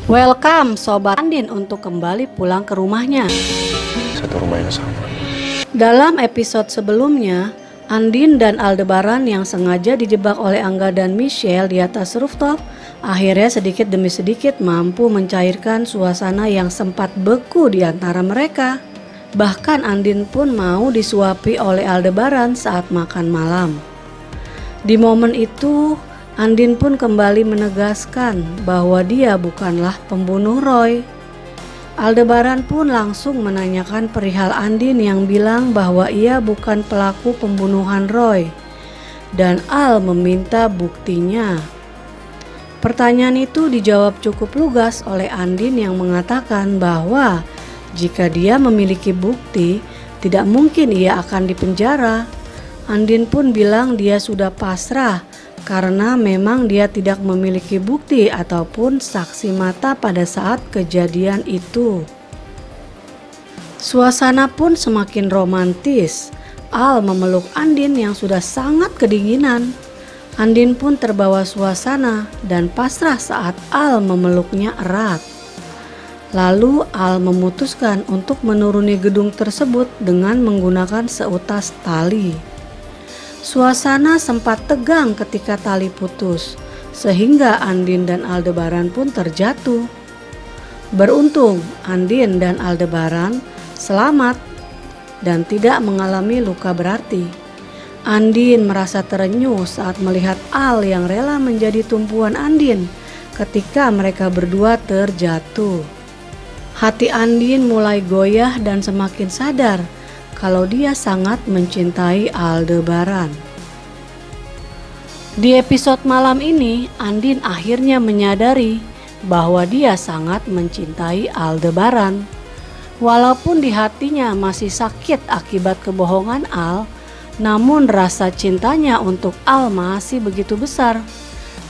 Welcome Sobat Andin untuk kembali pulang ke rumahnya. Satu rumah yang sama. Dalam episode sebelumnya, Andin dan Aldebaran yang sengaja dijebak oleh Angga dan Michelle di atas rooftop akhirnya sedikit demi sedikit mampu mencairkan suasana yang sempat beku di antara mereka. Bahkan Andin pun mau disuapi oleh Aldebaran saat makan malam. Di momen itu, Andin pun kembali menegaskan bahwa dia bukanlah pembunuh Roy. Aldebaran pun langsung menanyakan perihal Andin yang bilang bahwa ia bukan pelaku pembunuhan Roy. Dan Al meminta buktinya. Pertanyaan itu dijawab cukup lugas oleh Andin yang mengatakan bahwa jika dia memiliki bukti, tidak mungkin ia akan dipenjara. Andin pun bilang dia sudah pasrah karena memang dia tidak memiliki bukti ataupun saksi mata pada saat kejadian itu. Suasana pun semakin romantis. Al memeluk Andin yang sudah sangat kedinginan. Andin pun terbawa suasana dan pasrah saat Al memeluknya erat. Lalu Al memutuskan untuk menuruni gedung tersebut dengan menggunakan seutas tali. Suasana sempat tegang ketika tali putus, sehingga Andin dan Aldebaran pun terjatuh. Beruntung Andin dan Aldebaran selamat dan tidak mengalami luka berarti. Andin merasa terenyuh saat melihat Al yang rela menjadi tumpuan Andin ketika mereka berdua terjatuh. Hati Andin mulai goyah dan semakin sadar kalau dia sangat mencintai Aldebaran. Di episode malam ini, Andin akhirnya menyadari bahwa dia sangat mencintai Aldebaran. Walaupun di hatinya masih sakit akibat kebohongan Al, namun rasa cintanya untuk Al masih begitu besar.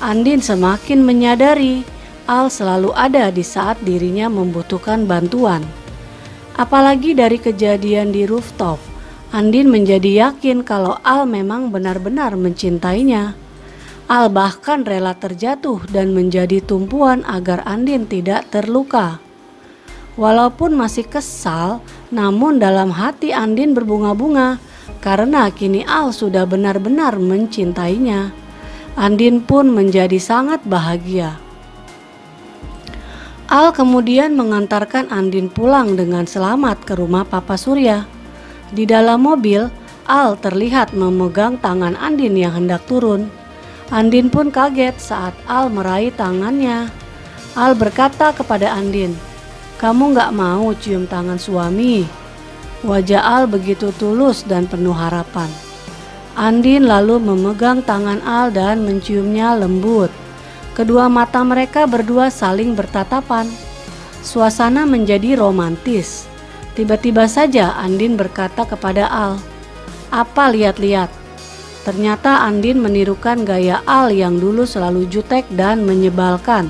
Andin semakin menyadari Al selalu ada di saat dirinya membutuhkan bantuan. Apalagi dari kejadian di rooftop, Andin menjadi yakin kalau Al memang benar-benar mencintainya. Al bahkan rela terjatuh dan menjadi tumpuan agar Andin tidak terluka. Walaupun masih kesal, namun dalam hati Andin berbunga-bunga karena kini Al sudah benar-benar mencintainya. Andin pun menjadi sangat bahagia. Al kemudian mengantarkan Andin pulang dengan selamat ke rumah Papa Surya. Di dalam mobil, Al terlihat memegang tangan Andin yang hendak turun. Andin pun kaget saat Al meraih tangannya. Al berkata kepada Andin, "Kamu gak mau cium tangan suami?" Wajah Al begitu tulus dan penuh harapan. Andin lalu memegang tangan Al dan menciumnya lembut. Kedua mata mereka berdua saling bertatapan. Suasana menjadi romantis. Tiba-tiba saja Andin berkata kepada Al, "Apa lihat-lihat?" Ternyata Andin menirukan gaya Al yang dulu selalu jutek dan menyebalkan.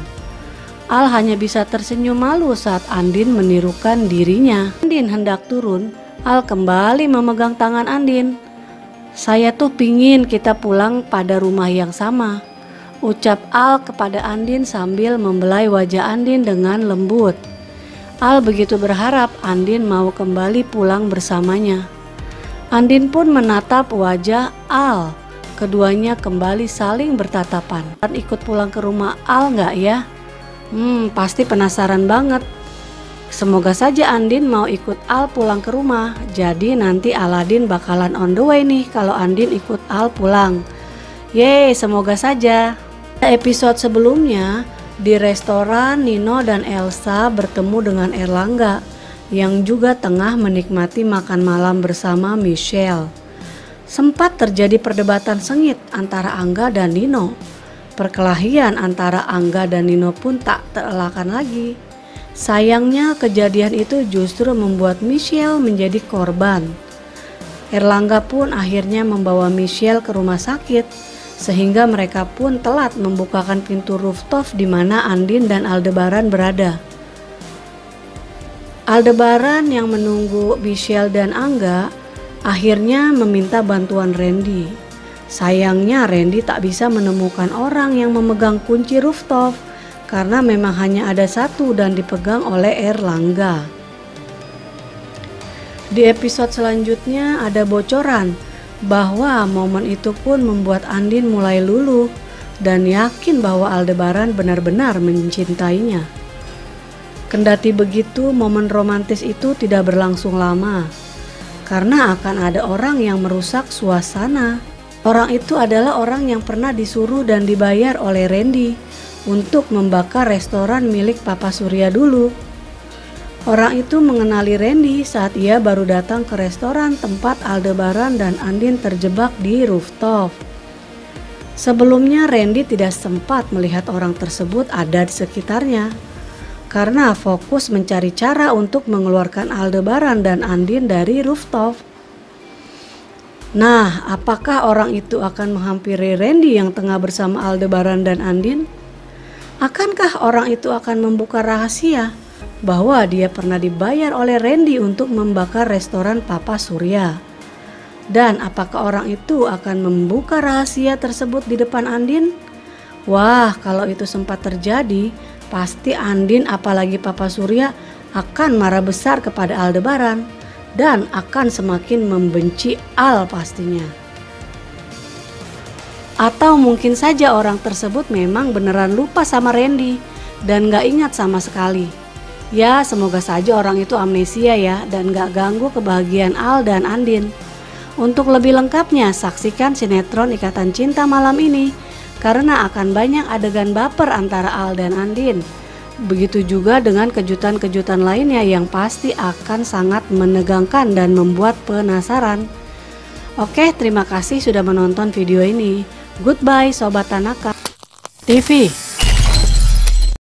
Al hanya bisa tersenyum malu saat Andin menirukan dirinya. Andin hendak turun, Al kembali memegang tangan Andin. "Saya tuh pingin kita pulang pada rumah yang sama," ucap Al kepada Andin sambil membelai wajah Andin dengan lembut. Al begitu berharap Andin mau kembali pulang bersamanya. Andin pun menatap wajah Al. Keduanya kembali saling bertatapan. "Ikut pulang ke rumah Al nggak ya?" Pasti penasaran banget. Semoga saja Andin mau ikut Al pulang ke rumah. Jadi nanti Aladin bakalan on the way nih kalau Andin ikut Al pulang. Yeay, semoga saja. Episode sebelumnya, di restoran Nino dan Elsa bertemu dengan Erlangga yang juga tengah menikmati makan malam bersama Michelle. Sempat terjadi perdebatan sengit antara Angga dan Nino. Perkelahian antara Angga dan Nino pun tak terelakkan lagi. Sayangnya kejadian itu justru membuat Michelle menjadi korban. Erlangga pun akhirnya membawa Michelle ke rumah sakit. Sehingga mereka pun telat membukakan pintu rooftop di mana Andin dan Aldebaran berada. Aldebaran yang menunggu Michelle dan Angga akhirnya meminta bantuan Randy. Sayangnya Randy tak bisa menemukan orang yang memegang kunci rooftop karena memang hanya ada satu dan dipegang oleh Erlangga. Di episode selanjutnya ada bocoran bahwa momen itu pun membuat Andin mulai luluh dan yakin bahwa Aldebaran benar-benar mencintainya. Kendati begitu, momen romantis itu tidak berlangsung lama karena akan ada orang yang merusak suasana. Orang itu adalah orang yang pernah disuruh dan dibayar oleh Randy untuk membakar restoran milik Papa Surya dulu. Orang itu mengenali Randy saat ia baru datang ke restoran tempat Aldebaran dan Andin terjebak di rooftop. Sebelumnya Randy tidak sempat melihat orang tersebut ada di sekitarnya karena fokus mencari cara untuk mengeluarkan Aldebaran dan Andin dari rooftop. Nah, apakah orang itu akan menghampiri Randy yang tengah bersama Aldebaran dan Andin? Akankah orang itu akan membuka rahasia bahwa dia pernah dibayar oleh Randy untuk membakar restoran Papa Surya? Dan apakah orang itu akan membuka rahasia tersebut di depan Andin? Wah, kalau itu sempat terjadi, pasti Andin apalagi Papa Surya akan marah besar kepada Aldebaran dan akan semakin membenci Al pastinya. Atau mungkin saja orang tersebut memang beneran lupa sama Randy dan gak ingat sama sekali. Ya, semoga saja orang itu amnesia ya dan gak ganggu kebahagiaan Al dan Andin. Untuk lebih lengkapnya, saksikan sinetron Ikatan Cinta malam ini karena akan banyak adegan baper antara Al dan Andin. Begitu juga dengan kejutan-kejutan lainnya yang pasti akan sangat menegangkan dan membuat penasaran. Oke, terima kasih sudah menonton video ini. Goodbye Sobat Tanaka TV.